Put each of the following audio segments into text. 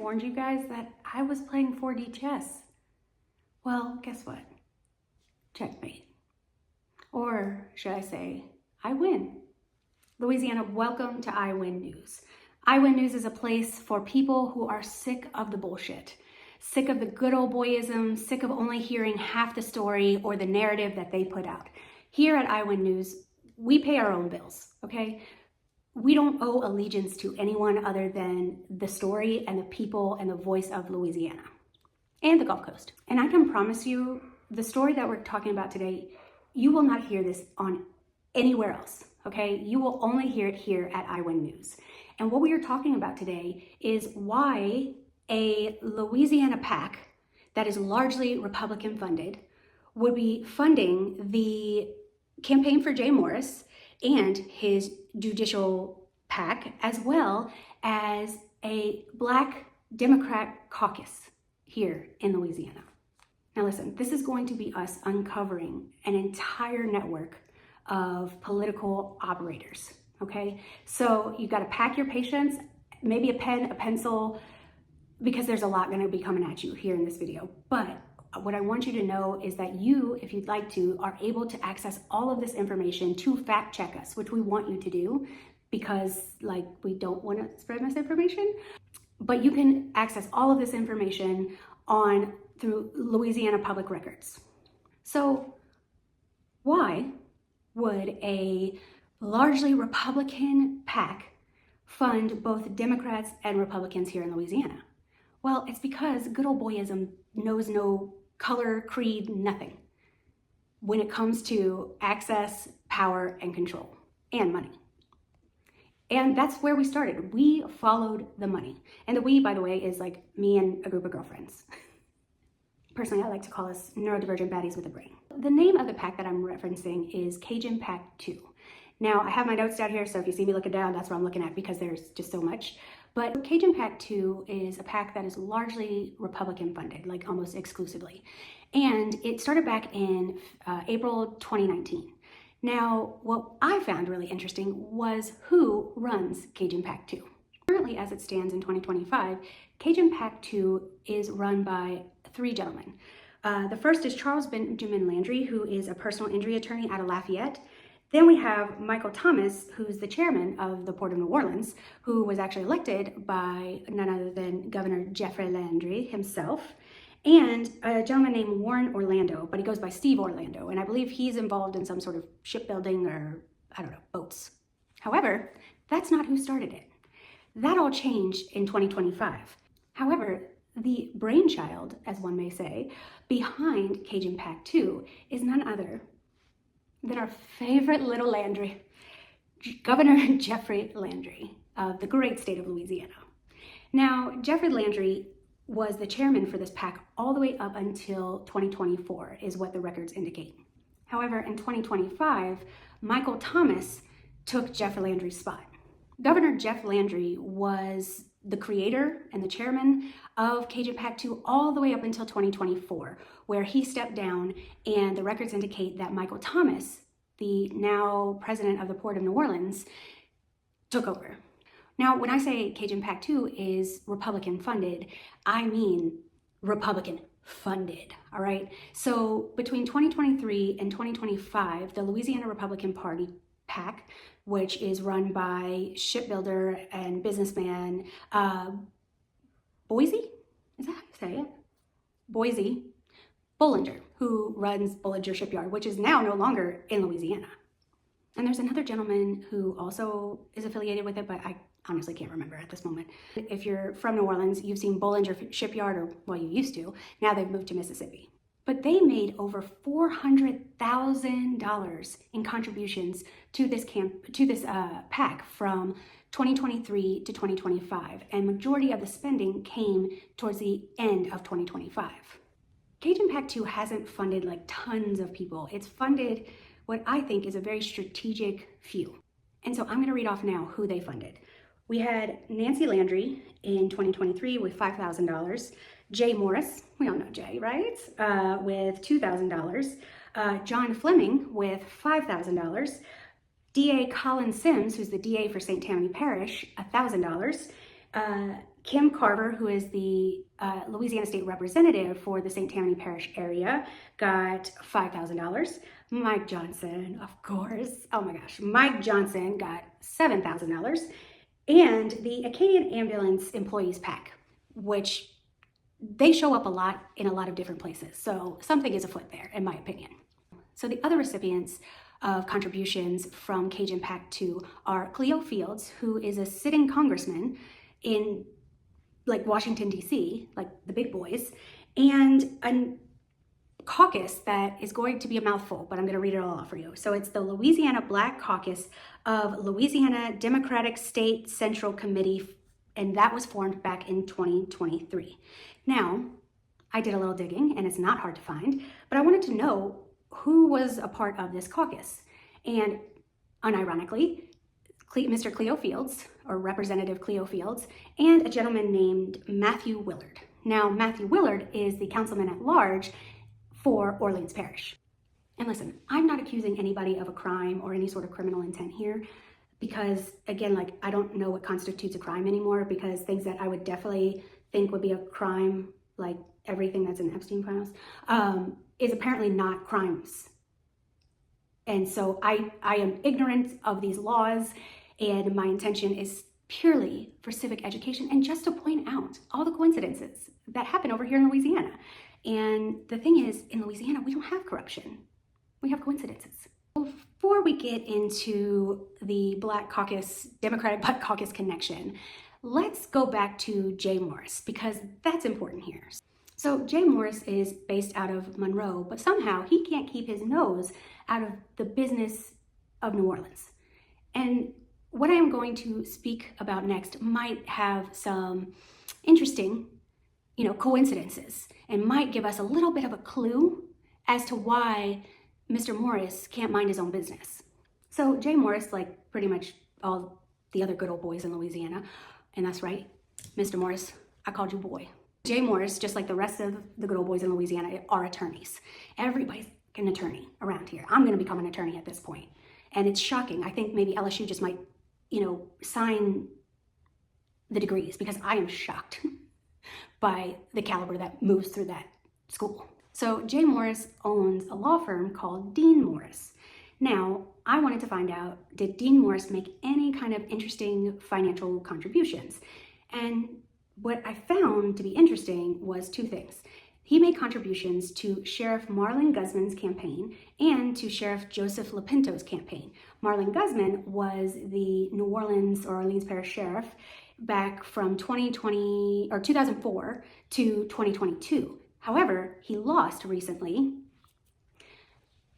warned you guys that I was playing 4D chess. Well, guess what? Checkmate. Or should I say, I win. Louisiana, welcome to I Win News. I Win News is a place for people who are sick of the bullshit, sick of the good old boyism, sick of only hearing half the story or the narrative that they put out. Here at I Win News, we pay our own bills, okay? We don't owe allegiance to anyone other than the story and the people and the voice of Louisiana and the Gulf Coast. And I can promise you, the story that we're talking about today, you will not hear this on anywhere else, okay? You will only hear it here at I Win News. And what we are talking about today is why a Louisiana PAC that is largely Republican funded would be funding the campaign for Jay Morris and his judicial PAC, as well as a Black Democrat caucus here in Louisiana. Now listen, this is going to be us uncovering an entire network of political operators, okay? So you've got to pack your patience, maybe a pen, a pencil, because there's a lot going to be coming at you here in this video. But what I want you to know is that you, if you'd like to, are able to access all of this information to fact check us, which we want you to do because we don't want to spread misinformation. But you can access all of this information through Louisiana public records. So why would a largely Republican PAC fund both Democrats and Republicans here in Louisiana? Well, it's because good old boyism knows no color, creed, nothing when it comes to access, power, and control, and money. And that's where we started. We followed the money. And the we, by the way, is like me and a group of girlfriends. Personally, I like to call us neurodivergent baddies with a brain. The name of the PAC that I'm referencing is Cajun PAC 2. Now, I have my notes down here, so if you see me looking down, that's what I'm looking at because there's just so much. But Cajun PAC 2 is a PAC that is largely Republican funded, like almost exclusively. And it started back in April 2019. Now, what I found really interesting was who runs Cajun PAC 2. Currently, as it stands in 2025, Cajun PAC 2 is run by 3 gentlemen. The first is Charles Benjamin Landry, who is a personal injury attorney out of Lafayette. Then we have Michael Thomas, who's the chairman of the Port of New Orleans, who was actually elected by none other than Governor Jeffrey Landry himself, and a gentleman named Warren Orlando, but he goes by Steve Orlando, and I believe he's involved in some sort of shipbuilding or, I don't know, boats. However, that's not who started it. That all changed in 2025. However, the brainchild, as one may say, behind Cajun PAC 2 is none other than our favorite little Landry, Governor Jeffrey Landry of the great state of Louisiana. Now, Jeffrey Landry was the chairman for this PAC all the way up until 2024, is what the records indicate. However, in 2025, Michael Thomas took Jeffrey Landry's spot. Governor Jeff Landry was the creator and the chairman of Cajun PAC 2 all the way up until 2024, where he stepped down, and the records indicate that Michael Thomas, the now president of the Port of New Orleans, took over. Now, when I say Cajun PAC 2 is Republican funded, I mean Republican funded, all right? So between 2023 and 2025, the Louisiana Republican Party PAC, which is run by shipbuilder and businessman Boise, is that how you say it? Boise Bollinger, who runs Bollinger Shipyard, which is now no longer in Louisiana. And there's another gentleman who also is affiliated with it, but I honestly can't remember at this moment. If you're from New Orleans, you've seen Bollinger Shipyard, or well, you used to. Now they've moved to Mississippi. But they made over $400,000 in contributions to this PAC from 2023 to 2025, and majority of the spending came towards the end of 2025. Cajun PAC 2 hasn't funded like tons of people. It's funded what I think is a very strategic few. And so I'm going to read off now who they funded. We had Nancy Landry in 2023 with $5,000. Jay Morris, we all know Jay, right? With $2,000. John Fleming with $5,000. DA Colin Sims, who's the DA for St. Tammany Parish, $1,000. Kim Carver, who is the Louisiana State Representative for the St. Tammany Parish area, got $5,000. Mike Johnson, of course, oh my gosh, Mike Johnson got $7,000. And the Acadian Ambulance Employees PAC, which they show up a lot in a lot of different places. So something is afoot there, in my opinion. So the other recipients of contributions from Cajun PAC 2 are Cleo Fields, who is a sitting congressman in like Washington, D.C., like the big boys, and a caucus that is going to be a mouthful, but I'm going to read it all off for you. So it's the Louisiana Black Caucus of Louisiana Democratic State Central Committee, and that was formed back in 2023. Now, I did a little digging, and it's not hard to find, but I wanted to know who was a part of this caucus. And unironically, Mr. Cleo Fields, or Representative Cleo Fields, and a gentleman named Matthew Willard. Now, Matthew Willard is the councilman at large for Orleans Parish. And listen, I'm not accusing anybody of a crime or any sort of criminal intent here, because again, like, I don't know what constitutes a crime anymore, because things that I would definitely think would be a crime, like everything that's in Epstein files, is apparently not crimes. And so I am ignorant of these laws, and my intention is purely for civic education and just to point out all the coincidences that happen over here in Louisiana. And the thing is, in Louisiana, we don't have corruption. We have coincidences. Before we get into the Black Caucus, Democratic Black Caucus connection, let's go back to Jay Morris, because that's important here. So Jay Morris is based out of Monroe, but somehow he can't keep his nose out of the business of New Orleans. And what I am going to speak about next might have some interesting, coincidences, and might give us a little bit of a clue as to why Mr. Morris can't mind his own business. So Jay Morris, like pretty much all the other good old boys in Louisiana, and that's right, Mr. Morris, I called you boy. Jay Morris, just like the rest of the good old boys in Louisiana, are attorneys. Everybody's an attorney around here. I'm going to become an attorney at this point. And it's shocking. I think maybe LSU just might, sign the degrees, because I am shocked by the caliber that moves through that school. So Jay Morris owns a law firm called Dean Morris. Now, I wanted to find out, did Dean Morris make any kind of interesting financial contributions? And what I found to be interesting was two things. He made contributions to Sheriff Marlon Guzman's campaign and to Sheriff Joseph Lapinto's campaign. Marlon Guzman was the New Orleans or Orleans Parish Sheriff back from 2004 to 2022. However, he lost recently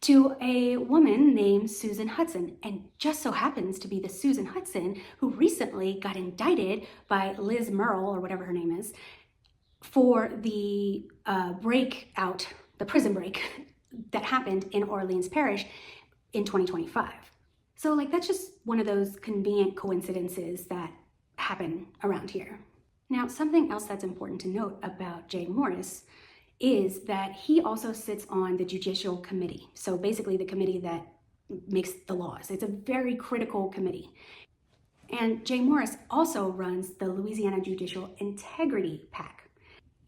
to a woman named Susan Hudson, and just so happens to be the Susan Hudson who recently got indicted by Liz Merle, or whatever her name is, for the the prison break that happened in Orleans Parish in 2025. So that's just one of those convenient coincidences that happen around here. Now, something else that's important to note about Jay Morris is that he also sits on the Judicial Committee. So basically the committee that makes the laws. It's a very critical committee. And Jay Morris also runs the Louisiana Judicial Integrity PAC.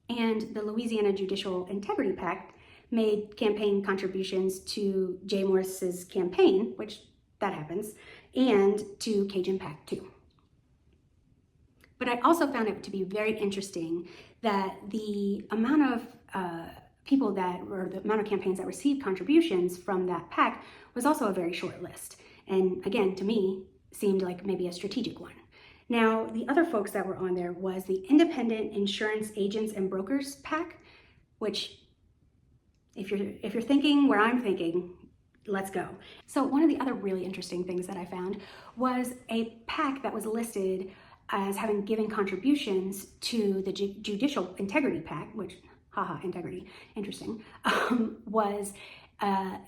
And the Louisiana Judicial Integrity PAC made campaign contributions to Jay Morris's campaign, which that happens, and to Cajun PAC 2. But I also found it to be very interesting that the amount of the amount of campaigns that received contributions from that PAC was also a very short list. And again, to me, seemed like maybe a strategic one. Now, the other folks that were on there was the Independent Insurance Agents and Brokers PAC, which if you're thinking where I'm thinking, let's go. So one of the other really interesting things that I found was a PAC that was listed as having given contributions to the Judicial Integrity PAC, which, integrity, interesting,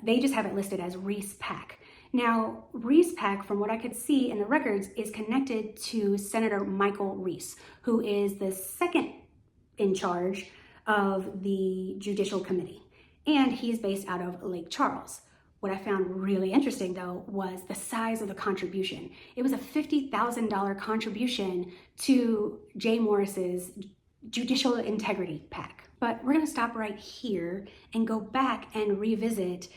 they just have it listed as Reese PAC. Now, Reese PAC, from what I could see in the records, is connected to Senator Michael Reese, who is the second in charge of the Judicial Committee, and he's based out of Lake Charles. What I found really interesting, though, was the size of the contribution. It was a $50,000 contribution to Jay Morris's Judicial Integrity PAC. But we're going to stop right here and go back and revisit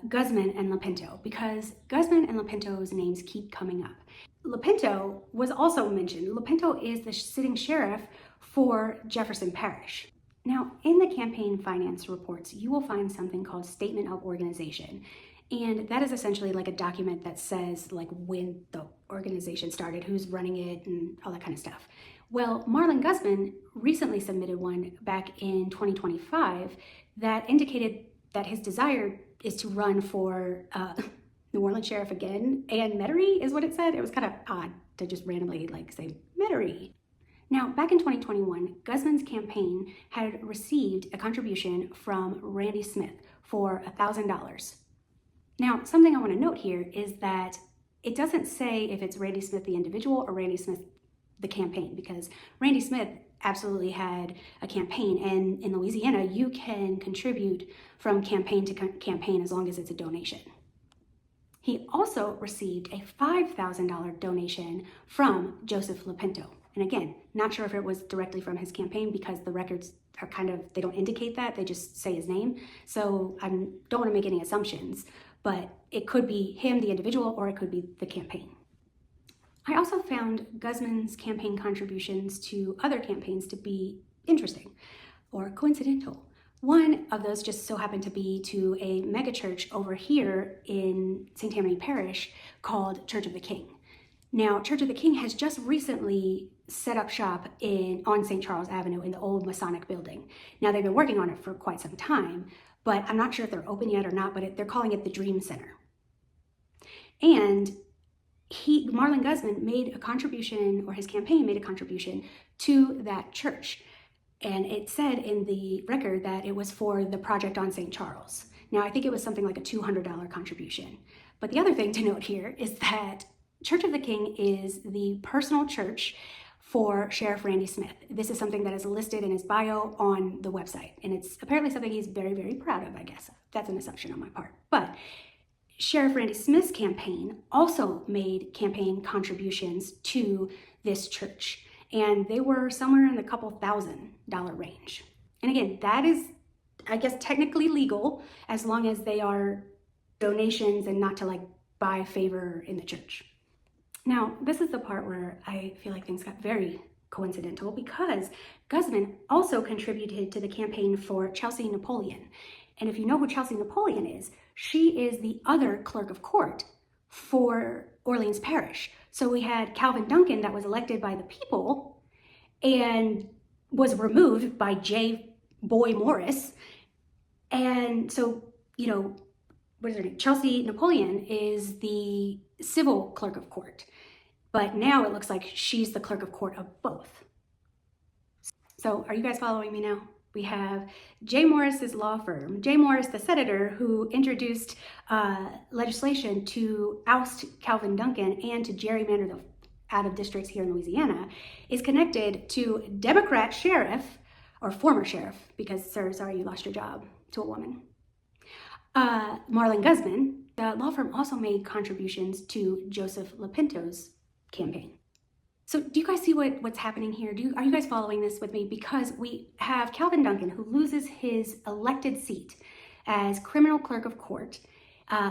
Guzman and Lopinto, because Guzman and Lopinto's names keep coming up. Lopinto was also mentioned. Lopinto is the sitting sheriff for Jefferson Parish. Now, in the campaign finance reports, you will find something called Statement of Organization. And that is essentially like a document that says like when the organization started, who's running it, and all that kind of stuff. Well, Marlon Guzman recently submitted one back in 2025 that indicated that his desire is to run for New Orleans sheriff again, and Metairie is what it said. It was kind of odd to just randomly like say Metairie. Now, back in 2021, Guzman's campaign had received a contribution from Randy Smith for $1,000. Now, something I want to note here is that it doesn't say if it's Randy Smith the individual or Randy Smith the campaign, because Randy Smith absolutely had a campaign, and in Louisiana, you can contribute from campaign to campaign as long as it's a donation. He also received a $5,000 donation from Joseph Lopinto. And again, not sure if it was directly from his campaign, because the records are kind of, they don't indicate that, they just say his name. So I don't want to make any assumptions, but it could be him, the individual, or it could be the campaign. I also found Guzman's campaign contributions to other campaigns to be interesting or coincidental. One of those just so happened to be to a megachurch over here in St. Tammany Parish called Church of the King. Now, Church of the King has just recently set up shop on St. Charles Avenue in the old Masonic building. Now, they've been working on it for quite some time, but I'm not sure if they're open yet or not, but they're calling it the Dream Center. And Marlon Guzman made a contribution, or his campaign made a contribution to that church. And it said in the record that it was for the project on St. Charles. Now, I think it was something like a $200 contribution. But the other thing to note here is that Church of the King is the personal church for Sheriff Randy Smith. This is something that is listed in his bio on the website. And it's apparently something he's very, very proud of, I guess. That's an assumption on my part. But Sheriff Randy Smith's campaign also made campaign contributions to this church, and they were somewhere in the couple $1,000 range. And again, that is, I guess, technically legal as long as they are donations and not to like buy favor in the church. Now, this is the part where I feel like things got very coincidental, because Guzman also contributed to the campaign for Chelsea Napoleon. And if you know who Chelsea Napoleon is, she is the other clerk of court for Orleans Parish. So we had Calvin Duncan that was elected by the people and was removed by J. Boy Morris. And so, what is her name? Chelsea Napoleon is the civil clerk of court. But now it looks like she's the clerk of court of both. So are you guys following me now? We have Jay Morris's law firm, Jay Morris, the senator who introduced legislation to oust Calvin Duncan and to gerrymander the out of districts here in Louisiana, is connected to Democrat sheriff, or former sheriff, because sir, sorry you lost your job to a woman, Marlon Guzman. The law firm also made contributions to Joseph Lopinto's campaign. So do you guys see what's happening here? Are you guys following this with me? Because we have Calvin Duncan, who loses his elected seat as criminal clerk of court.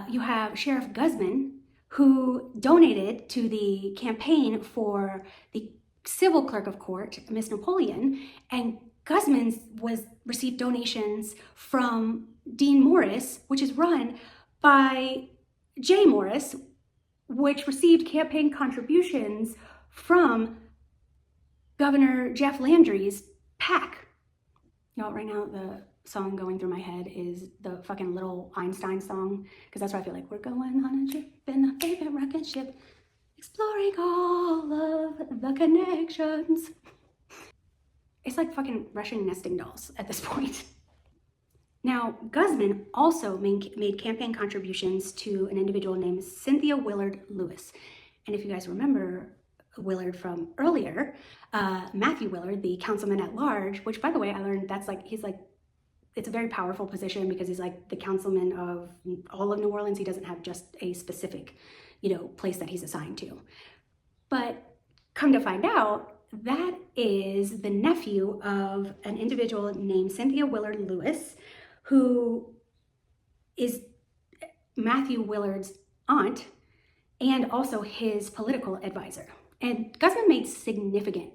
You have Sheriff Guzman, who donated to the campaign for the civil clerk of court, Miss Napoleon, and Guzman's received donations from Dean Morris, which is run by Jay Morris, which received campaign contributions from Governor Jeff Landry's PAC. Y'all, right now the song going through my head is the fucking Little Einstein song, because that's what I feel like. We're going on a trip in a favorite rocket ship, exploring all of the connections. It's like fucking Russian nesting dolls at this point. Now, Guzman also made campaign contributions to an individual named Cynthia Willard Lewis. And if you guys remember Willard from earlier, Matthew Willard, the councilman at large, which by the way, I learned he's like it's a very powerful position because he's like the councilman of all of New Orleans. He doesn't have just a specific, place that he's assigned to. But come to find out, that is the nephew of an individual named Cynthia Willard Lewis, who is Matthew Willard's aunt and also his political advisor. And Guzman made significant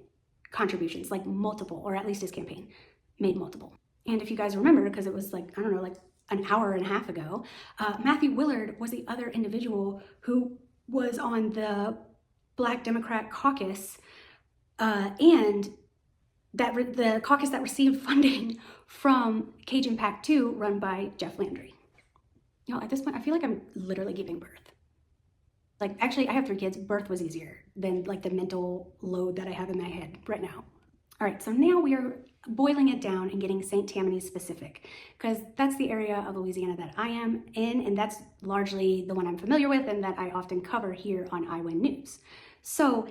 contributions, like multiple, or at least his campaign made multiple. And if you guys remember, because it was like an hour and a half ago, Matthew Willard was the other individual who was on the Black Democrat caucus, and the caucus that received funding from Cajun PAC 2 run by Jeff Landry. At this point, I feel like I'm literally giving birth. Like, actually, I have 3 kids. Birth was easier than like the mental load that I have in my head right now. All right, so now we are boiling it down and getting St. Tammany specific, because that's the area of Louisiana that I am in, and that's largely the one I'm familiar with and that I often cover here on iWin News. So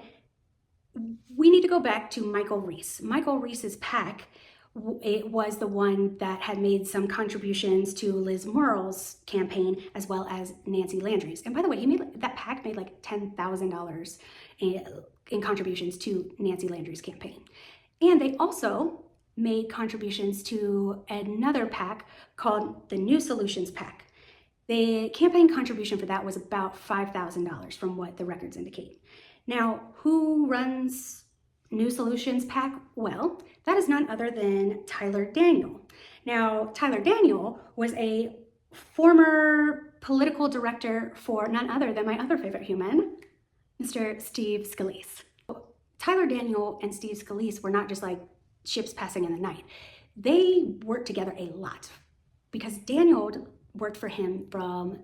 we need to go back to Michael Reese. Michael Reese's PAC, it was the one that had made some contributions to Liz Murrell's campaign as well as Nancy Landry's. And by the way, that PAC made like $10,000 in contributions to Nancy Landry's campaign. And they also made contributions to another PAC called the New Solutions PAC. The campaign contribution for that was about $5,000 from what the records indicate. Now, who runs New Solutions PAC? Well, that is none other than Tyler Daniel. Now, Tyler Daniel was a former political director for none other than my other favorite human, Mr. Steve Scalise. Tyler Daniel and Steve Scalise were not just like ships passing in the night. They worked together a lot because Daniel worked for him from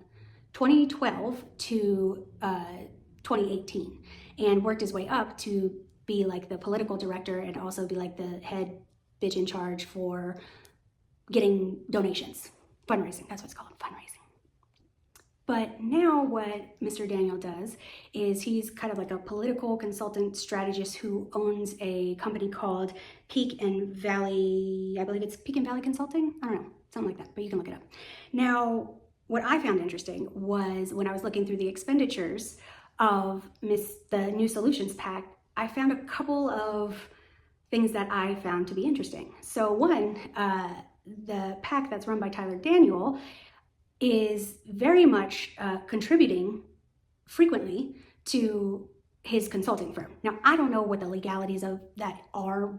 2012 to 2018 and worked his way up to be like the political director and also be like the head bitch in charge for getting donations, fundraising. That's what it's called, fundraising. But now what Mr. Daniel does is he's kind of like a political consultant strategist who owns a company called Peak and Valley, I believe it's Peak and Valley Consulting? I don't know, something like that, but you can look it up. Now, what I found interesting was when I was looking through the expenditures of the New Solutions PAC, I found a couple of things that I found to be interesting. So one, the PAC that's run by Tyler Daniel is very much contributing frequently to his consulting firm. Now, I don't know what the legalities of that are,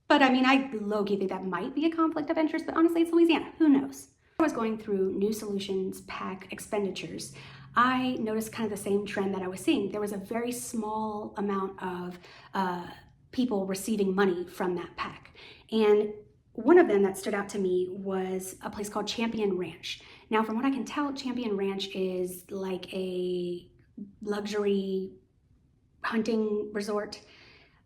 but I mean, I low-key think that might be a conflict of interest, but honestly, it's Louisiana, who knows? I was going through New Solutions PAC expenditures. I noticed kind of the same trend that I was seeing. There was a very small amount of people receiving money from that PAC. And one of them that stood out to me was a place called Champion Ranch. Now, from what I can tell, Champion Ranch is like a luxury hunting resort.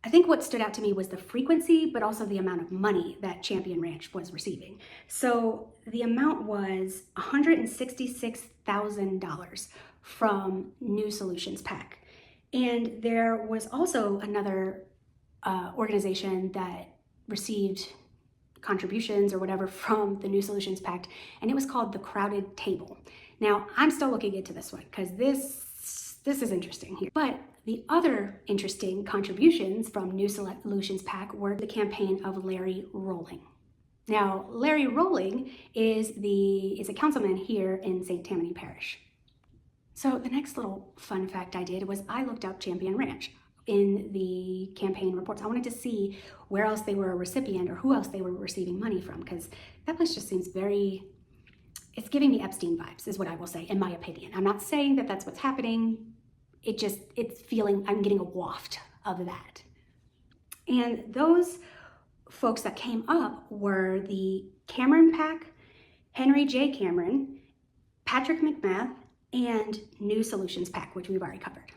I think what stood out to me was the frequency, but also the amount of money that Champion Ranch was receiving. So the amount was $166,000 from New Solutions PAC. And there was also another organization that received contributions or whatever from the New Solutions PAC, and it was called the Crowded Table. Now, I'm still looking into this one because this is interesting here. But the other interesting contributions from New Solutions PAC were the campaign of Larry Rolling. Now, Larry Rolling is a councilman here in St. Tammany Parish. So the next little fun fact I did was I looked up Champion Ranch in the campaign reports. I wanted to see where else they were a recipient or who else they were receiving money from, because that place just seems it's giving me Epstein vibes, is what I will say, in my opinion. I'm not saying that that's what's happening. It's feeling, I'm getting a waft of that. And those folks that came up were the Cameron PAC, Henry J. Cameron, Patrick McMath, and New Solutions PAC, which we've already covered.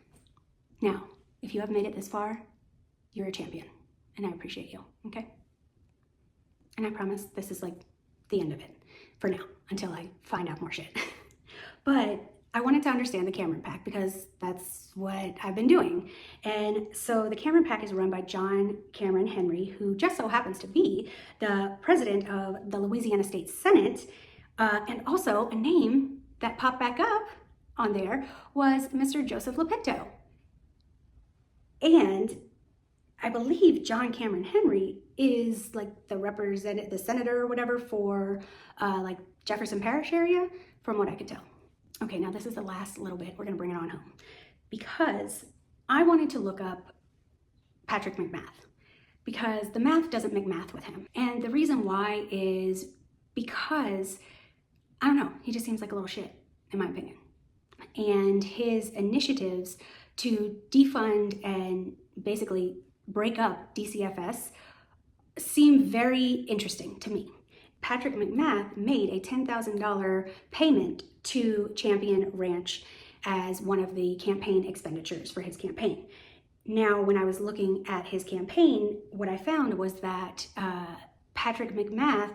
Now, if you have made it this far, you're a champion, and I appreciate you, okay? And I promise this is like the end of it for now, until I find out more shit. But I wanted to understand the Cameron PAC because that's what I've been doing. And so the Cameron PAC is run by John Cameron Henry, who just so happens to be the president of the Louisiana State Senate. And also a name that popped back up on there was Mr. Joseph Lopinto. And I believe John Cameron Henry is like the senator or whatever for like Jefferson Parish area, from what I could tell. Okay, now this is the last little bit. We're gonna bring it on home because I wanted to look up Patrick McMath because the math doesn't make math with him. And the reason why is because, I don't know, he just seems like a little shit, in my opinion. And his initiatives to defund and basically break up DCFS seem very interesting to me. Patrick McMath made a $10,000 payment to Champion Ranch as one of the campaign expenditures for his campaign. Now, when I was looking at his campaign, what I found was that Patrick McMath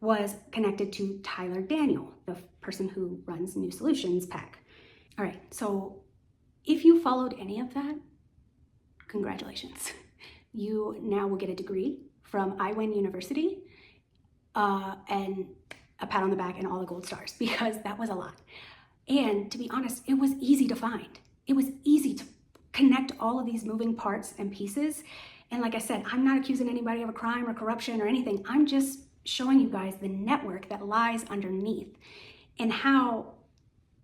was connected to Tyler Daniel, the person who runs New Solutions PAC. All right, so if you followed any of that, congratulations. You now will get a degree from iWin University and a pat on the back and all the gold stars because that was a lot. And to be honest, it was easy to find. It was easy to connect all of these moving parts and pieces. And like I said, I'm not accusing anybody of a crime or corruption or anything. I'm just showing you guys the network that lies underneath and how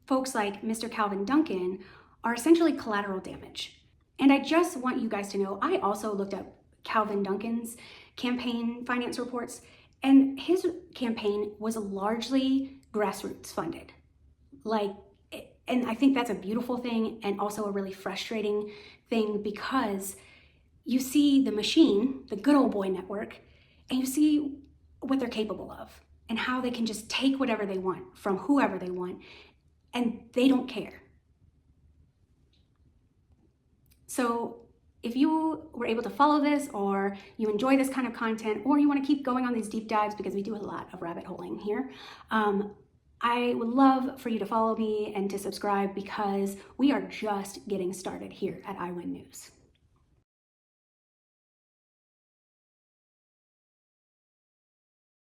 folks like Mr. Calvin Duncan are essentially collateral damage. And I just want you guys to know, I also looked up Calvin Duncan's campaign finance reports, and his campaign was largely grassroots funded. And I think that's a beautiful thing and also a really frustrating thing because you see the machine, the good old boy network, and you see what they're capable of and how they can just take whatever they want from whoever they want and they don't care. So if you were able to follow this or you enjoy this kind of content or you want to keep going on these deep dives because we do a lot of rabbit holing here, I would love for you to follow me and to subscribe because we are just getting started here at iWin News.